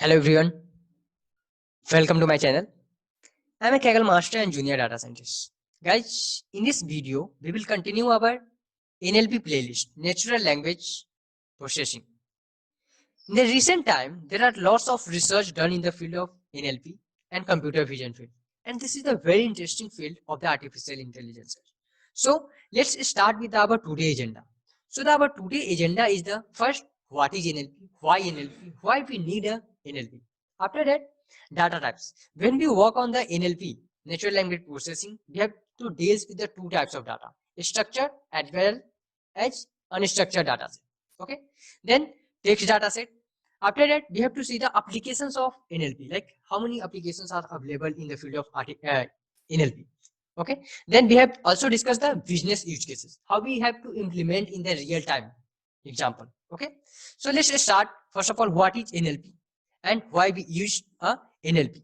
Hello everyone, welcome to my channel. I am a Kaggle Master and Junior Data Scientist. Guys, in this video, we will continue our NLP playlist, Natural Language Processing. In the recent time, there are lots of research done in the field of NLP and computer vision field. And this is a very interesting field of the artificial intelligence. So let's start with our today agenda. So our today agenda is the first, what is NLP, why we need a NLP. After that, data types. When we work on the NLP, natural language processing, we have to deal with the two types of data, structured as well as unstructured data set. Okay. Then text data set. After that, we have to see the applications of NLP, like how many applications are available in the field of NLP. Okay. Then we have also discussed the business use cases, how we have to implement in the real time example. Okay. So let's start. First of all, what is NLP and why we use NLP.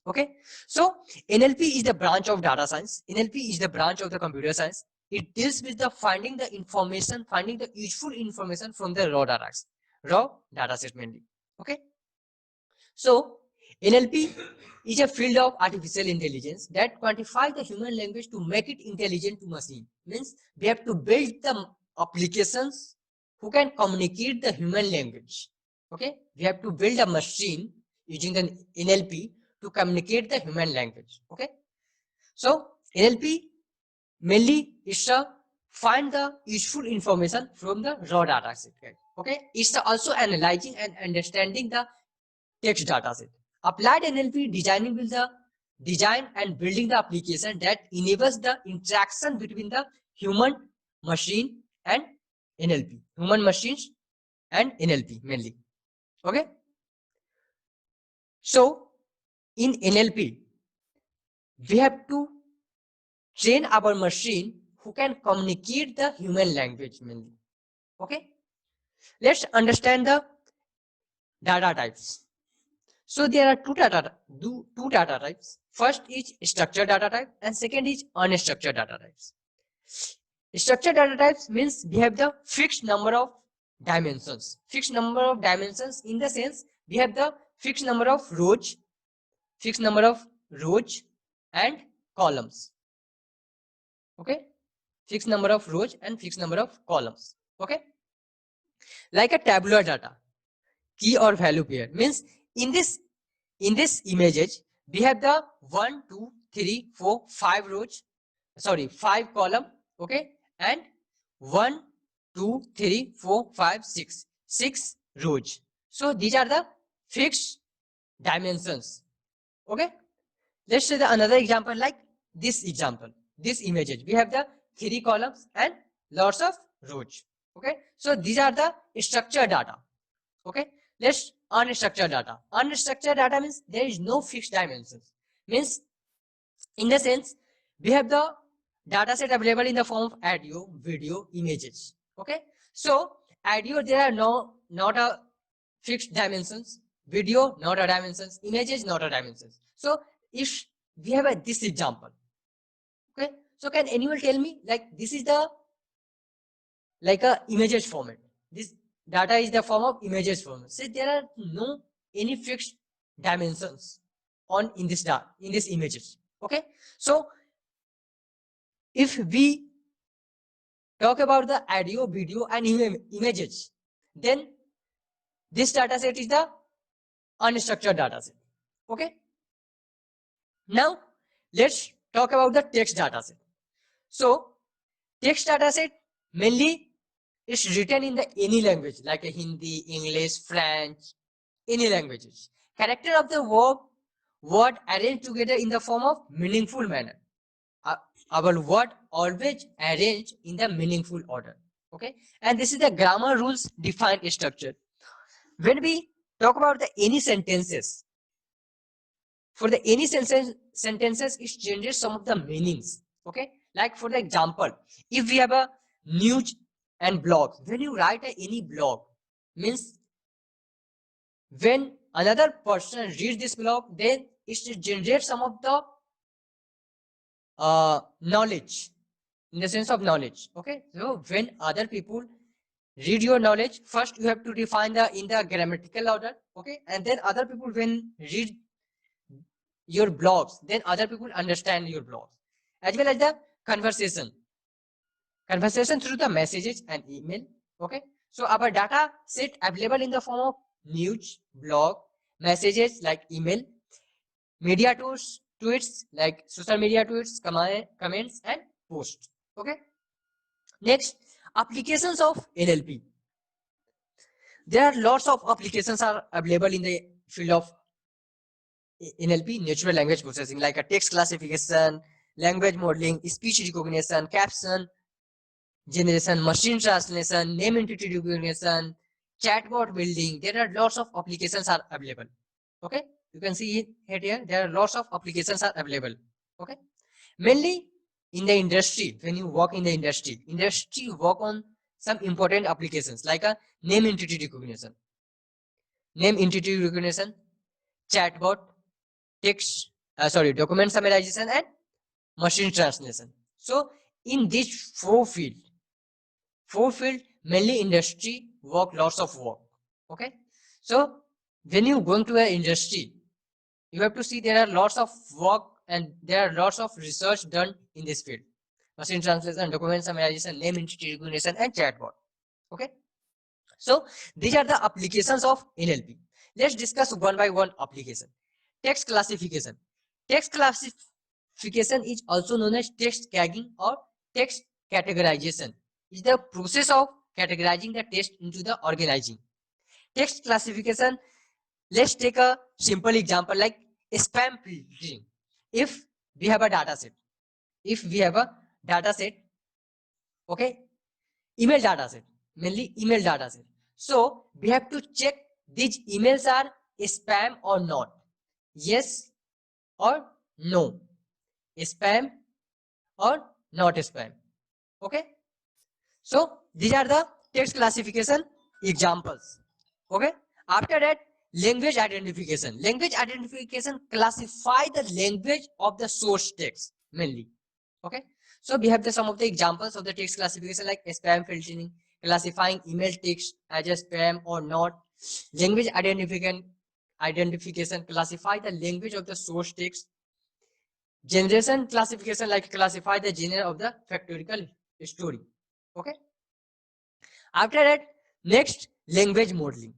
Okay. So NLP is the branch of data science. NLP is the branch of the computer science. It deals with the finding the useful information from the raw data set mainly. Okay. So NLP is a field of artificial intelligence that quantifies the human language to make it intelligent to machine. Means we have to build the applications who can communicate the human language. Okay, we have to build a machine using the NLP to communicate the human language. Okay, so NLP mainly is to find the useful information from the raw data set. Okay, it's also analyzing and understanding the text data set. Applied NLP designing will the design and building the application that enables the interaction between the human machine and NLP. Human machines and NLP mainly. Okay. So in NLP, we have to train our machine who can communicate the human language mainly. Okay. Let's understand the data types. So there are two data types. First is structured data type and second is unstructured data types. Structured data types means we have the fixed number of dimensions. Fixed number of dimensions in the sense we have the fixed number of rows and columns. Okay, fixed number of rows and fixed number of columns. Okay, like a tabular data, key or value pair means in this images we have the 1 2 3 4 5 rows, sorry 5 column. Okay, and 1 2 3 4 5 6 rows. So these are the fixed dimensions. Okay, let's say the another example, like this example, this images we have the 3 columns and lots of rows. Okay, so these are the structured data. Okay, let's unstructured data. Unstructured data means there is no fixed dimensions. Means in the sense we have the data set available in the form of audio, video, images. Okay, so audio there are not a fixed dimensions, video not a dimensions, images not a dimensions. So if we have this example, okay, so can anyone tell me, like this is the like a images format, this data is the form of images format. So there are no any fixed dimensions on in this data, in this images. Okay, so if we talk about the audio, video and images, then this data set is the unstructured data set. Okay, now let's talk about the text data set. So text data set mainly is written in the any language like a Hindi, English, French, any languages. Character of the word arranged together in the form of meaningful manner. Our word always arranged in the meaningful order. Okay, and this is the grammar rules defined structure. When we talk about the any sentences, for the any sentences it changes some of the meanings. Okay, like for the example, if we have a news and blog, when you write any blog, means when another person reads this blog, then it generates some of the knowledge, in the sense of knowledge. Okay, so when other people read your knowledge. First you have to define the in the grammatical order, okay, and then other people when read your blogs, then other people understand your blogs, as well as the conversation through the messages and email, okay. So our data set available in the form of news, blog, messages like email, media tools, tweets like social media tweets, comments and posts, okay. Next, applications of NLP. There are lots of applications are available in the field of NLP, natural language processing, like a text classification, language modeling, speech recognition, caption generation, machine translation, name entity recognition, chatbot building. There are lots of applications are available. Okay, you can see it here. There are lots of applications are available. Okay, mainly in the industry. When you work in the industry work on some important applications like a name entity recognition, chatbot, text, document summarization, and machine translation. So in this four field, mainly industry work, lots of work. Okay, so when you going to an industry, you have to see there are lots of work and there are lots of research done in this field: machine translation, document summarization, name entity recognition, and chatbot. Okay, so these are the applications of NLP. Let's discuss one by one application. Text classification. Text classification is also known as text tagging or text categorization. It's the process of categorizing the text into the organizing. Text classification, let's take a simple example like spam filtering. If we have a data set, okay, email data set, mainly email data set. So we have to check these emails are spam or not. Yes or no. Spam or not spam. Okay. So these are the text classification examples. Okay. After that, language identification. Language identification classify the language of the source text mainly. Okay. So we have some of the examples of the text classification like spam filtering, classifying email text as a spam or not. Language identification classify the language of the source text. Generation classification like classify the genre of the factorial story. Okay. After that, next, language modeling.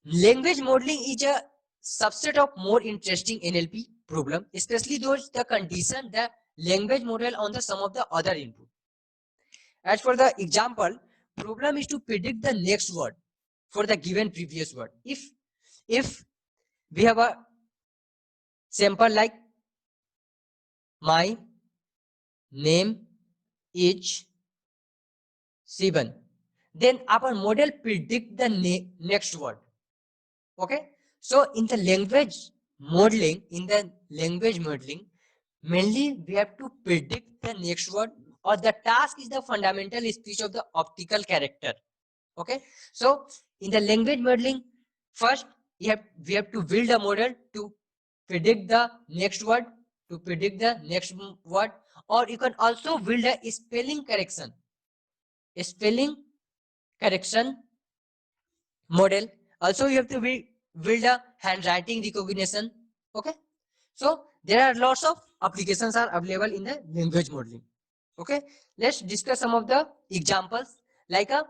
Language modeling is a subset of more interesting NLP problem, especially those the condition the language model on the some of the other input. As for the example, problem is to predict the next word for the given previous word. If we have a sample like my name is Sivan, then our model predict the next word. Okay, so in the language modeling, mainly we have to predict the next word, or the task is the fundamental speech of the optical character. Okay, so in the language modeling, first we have to build a model to predict the next word, or you can also build a spelling correction model. Also you have to build a handwriting recognition. Okay, so there are lots of applications are available in the language modeling. Okay, let's discuss some of the examples like a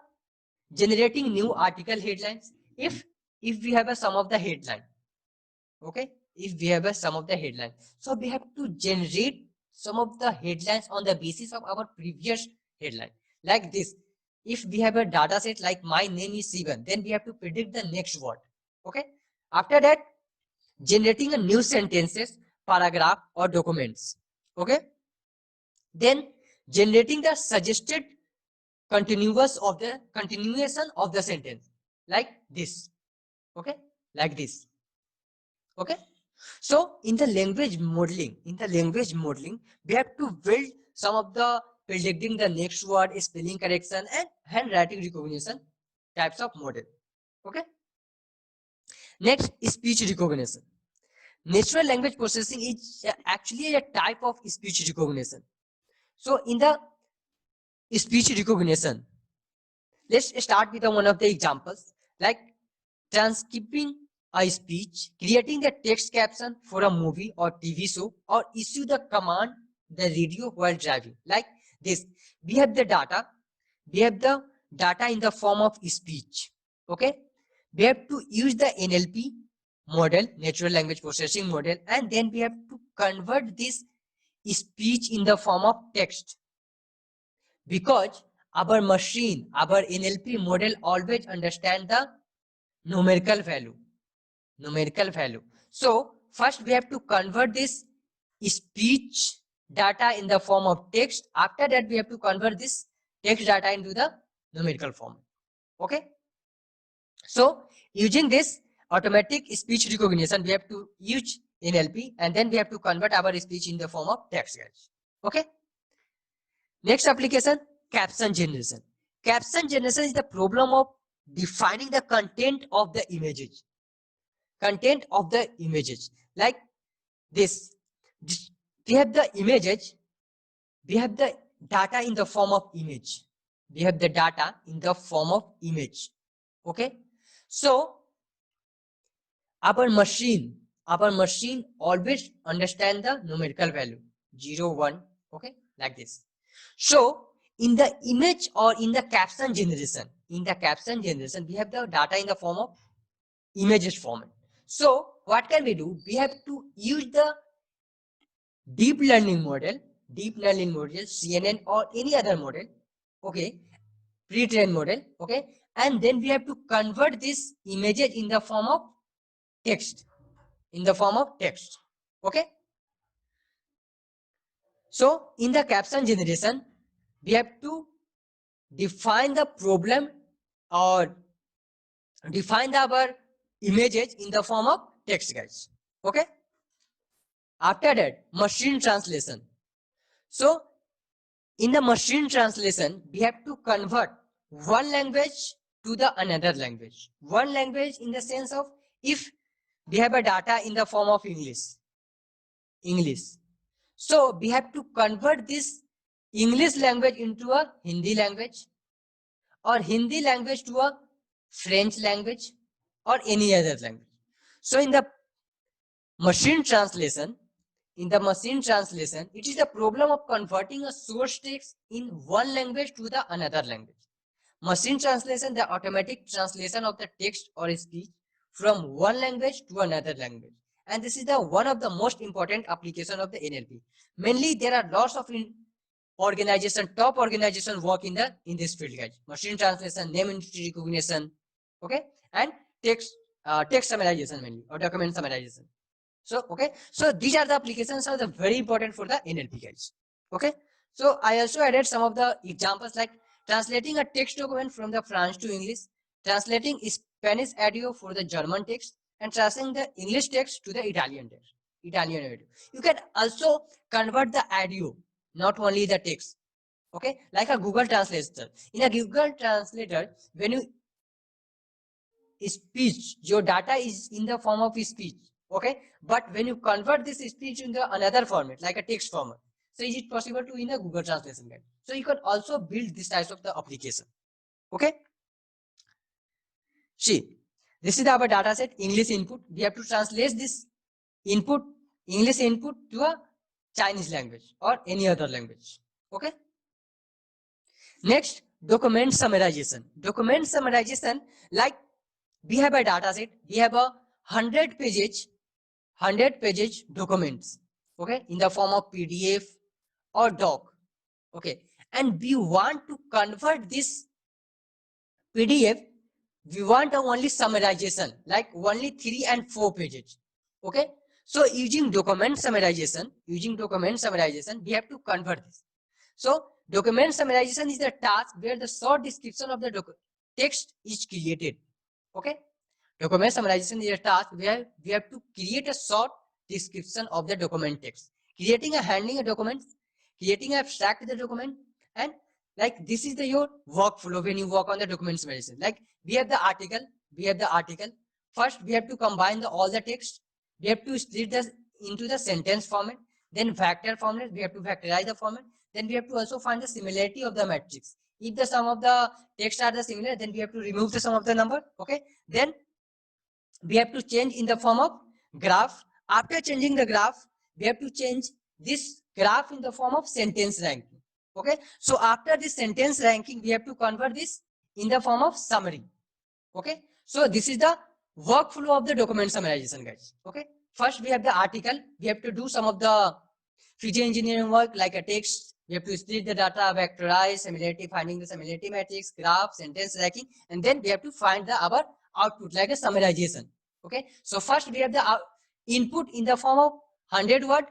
generating new article headlines. If we have a sum of the headline, okay, if we have a sum of the headline, so we have to generate some of the headlines on the basis of our previous headline, like this. If we have a data set like my name is Sivan, then we have to predict the next word. Okay, after that, generating a new sentences, paragraph or documents. Okay, then generating the suggested continuation of the sentence like this. Okay, like this. Okay, so in the language modeling, we have to build some of the predicting the next word, spelling correction and handwriting recognition types of model. Okay, next, speech recognition. Natural language processing is actually a type of speech recognition. So in the speech recognition, Let's start with one of the examples, like transcribing a speech, creating the text caption for a movie or TV show, or issue the command the radio while driving. Like this, we have the data. We have the data in the form of speech. Okay, we have to use the NLP model, natural language processing model, and then we have to convert this speech in the form of text, because our machine, our NLP model always understand the numerical value. So first we have to convert this speech data in the form of text. After that, we have to convert this text data into the numerical form. Okay. So using this automatic speech recognition, we have to use NLP, and then we have to convert our speech in the form of text, guys. Okay. Next application, caption generation. Caption generation is the problem of defining the content of the images. Content of the images, like this. We have the images, we have the data in the form of image. We have the data in the form of image. Okay. So our machine always understand the numerical value 0, 1. Okay, like this. So in the image or in the caption generation, we have the data in the form of images format. So what can we do? We have to use the deep learning model, CNN or any other model. Okay, pre-trained model. Okay, and then we have to convert this images in the form of text. Okay. So in the caption generation, we have to define the problem or define our images in the form of text, guys. Okay. After that, machine translation. So in the machine translation, we have to convert one language to the another language. One language in the sense of, if we have a data in the form of English. So we have to convert this English language into a Hindi language, or Hindi language to a French language, or any other language. So in the machine translation, it is the problem of converting a source text in one language to the another language. Machine translation, the automatic translation of the text or speech from one language to another language. And this is the one of the most important application of the NLP. Mainly there are lots of top organization work in this field, guys. Machine translation, name entity recognition, okay, and text summarization mainly, or document summarization. So okay, so these are the applications are the very important for the NLP, guys. Okay, so I also added some of the examples, like translating a text document from the French to English, translating Spanish audio for the German text, and translating the English text to the Italian text. You can also convert the audio, not only the text. Okay, like a Google Translator. In a Google Translator, when you speech, your data is in the form of speech. Okay, but when you convert this speech into another format, like a text format, so is it possible to in a Google Translation Guide? So you can also build this type of the application. Okay. See, this is our data set, English input. We have to translate this input, English input, to a Chinese language or any other language. Okay. Next, document summarization. Document summarization, like we have a data set, we have a 100 pages documents, okay, in the form of PDF or doc. Okay, and we want to convert this PDF, we want only summarization, like only 3 and 4 pages. Okay, so using document summarization, we have to convert this. So document summarization is the task where the short description of the text is created. Okay, document summarization is a task where we have to create a short description of the document text, creating a handling a document, creating an abstract of the document, and like this is your workflow when you work on the document summarization. Like we have the article. First, we have to combine all the text. We have to split this into the sentence format. Then vector format. We have to vectorize the format. then we have to also find the similarity of the matrix. If the sum of the text are the similar, then we have to remove the sum of the number. Okay, then we have to change in the form of graph. After changing the graph, we have to change this graph in the form of sentence ranking. Okay, so after this sentence ranking, we have to convert this in the form of summary. Okay, so this is the workflow of the document summarization, guys. Okay, first we have the article. We have to do some of the feature engineering work like a text. We have to split the data, vectorize, similarity, finding the similarity matrix, graph, sentence ranking, and then we have to find the our output like a summarization. Okay, so first we have the input in the form of 100 word,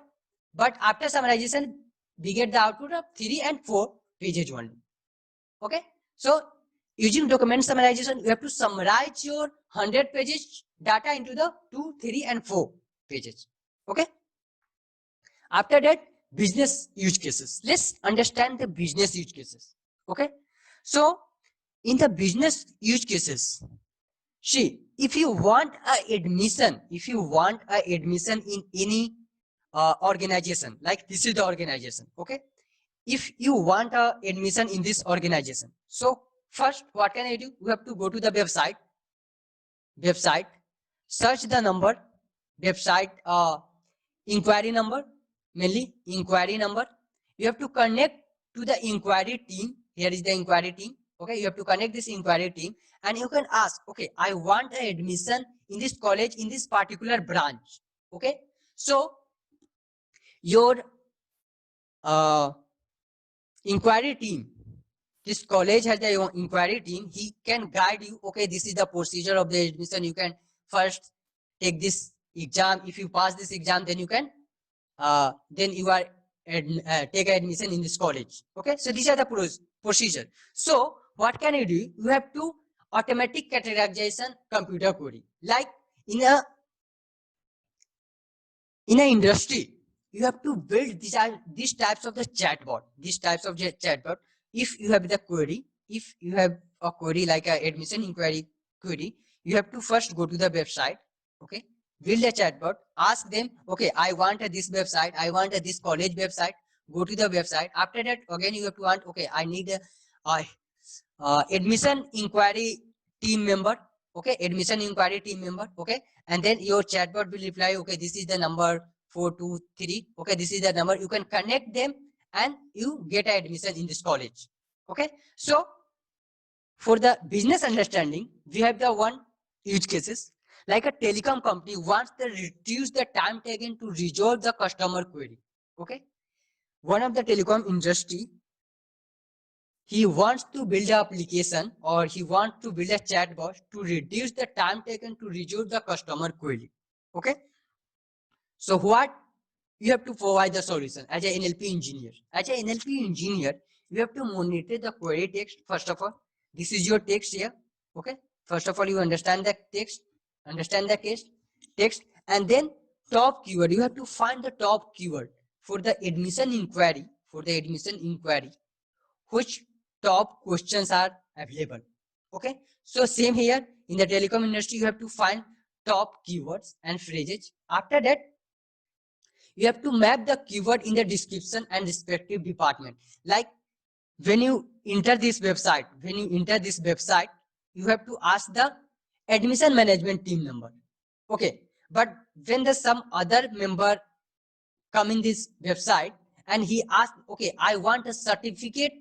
but after summarization we get the output of 3 and 4 pages only. Okay, so using document summarization, you have to summarize your 100 pages data into the 2, 3 and 4 pages. Okay, after that, business use cases. Let's understand the business use cases. Okay, so in the business use cases, see, if you want a admission, in any organization, like this is the organization. Okay, if you want a admission in this organization, so first what can I do? You have to go to the website, search the number, website inquiry number, mainly inquiry number. You have to connect to the inquiry team. Here is the inquiry team. Okay, you have to connect this inquiry team, and you can ask, okay, I want an admission in this college in this particular branch. Okay, so your inquiry team, this college has the inquiry team, he can guide you. Okay, this is the procedure of the admission. You can first take this exam. If you pass this exam, then you can then you are take admission in this college. Okay, so these are the procedure. So what can you do? You have to automatic categorization computer query. Like in a industry, you have to build these types of the chatbot. If you have the query, if you have a query like a admission inquiry query, you have to first go to the website. Okay, build a chatbot, ask them, okay, I want this website, I want this college website. Go to the website. After that, again you have to want, okay, I need a admission inquiry team member. Okay, admission inquiry team member. Okay, and then your chatbot will reply, okay, this is the number 423. Okay, this is the number. You can connect them and you get an admission in this college. Okay, so for the business understanding, we have the one use cases like a telecom company wants to reduce the time taken to resolve the customer query. Okay, one of the telecom industry, he wants to build an application or he wants to build a chatbot to reduce the time taken to resolve the customer query. Okay, so what you have to provide the solution as an NLP engineer. As an NLP engineer, you have to monitor the query text. First of all, this is your text here. Okay, first of all, you understand the text, text, and then top keyword. You have to find the top keyword for the admission inquiry. Which top questions are available. Okay, so same here in the telecom industry, you have to find top keywords and phrases. After that, you have to map the keyword in the description and respective department. Like when you enter this website, you have to ask the admission management team member. Okay, but when the some other member come in this website and he asked, okay, I want a certificate,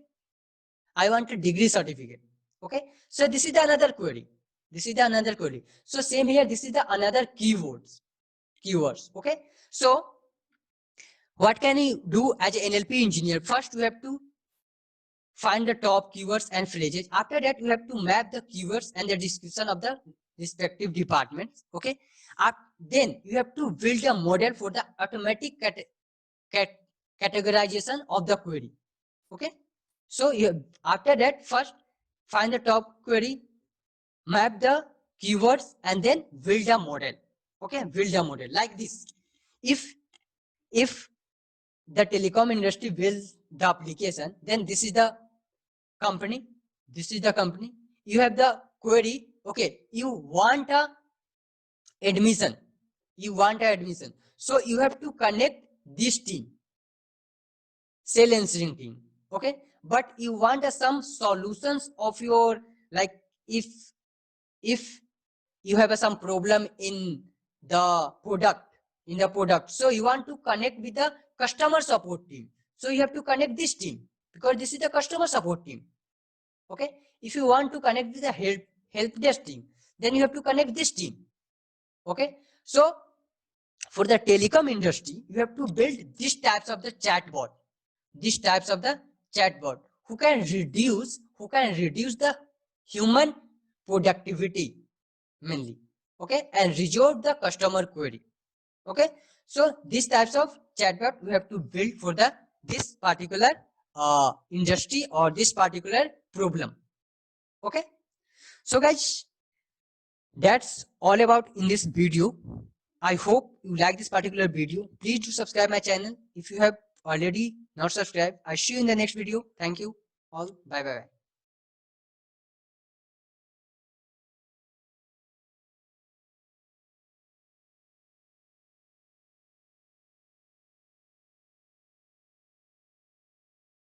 I want a degree certificate. Okay, so this is the another query. So same here, this is the another keywords. Okay, so what can you do as an NLP engineer? First, you have to find the top keywords and phrases. After that, you have to map the keywords and the description of the respective departments. Okay, then you have to build a model for the automatic categorization of the query. Okay, so after that, first find the top query, map the keywords, and then build a model. Okay, build a model like this. If the telecom industry builds the application, then this is the company. You have the query. Okay, you want a admission. So you have to connect this team. sale answering team. Okay, but you want some solutions of your, like, if you have some problem in the product, so you want to connect with the customer support team, so you have to connect this team, because this is the customer support team. Okay, if you want to connect with the help desk team, then you have to connect this team. Okay, so for the telecom industry, you have to build these types of the chatbot, who can reduce the human productivity mainly. Okay, and resolve the customer query. Okay, so these types of chatbot we have to build for the this particular industry or this particular problem. Okay, so guys, that's all about in this video. I hope you like this particular video. Please do subscribe my channel if you have already not subscribed. I see you in the next video. Thank you all. Bye bye.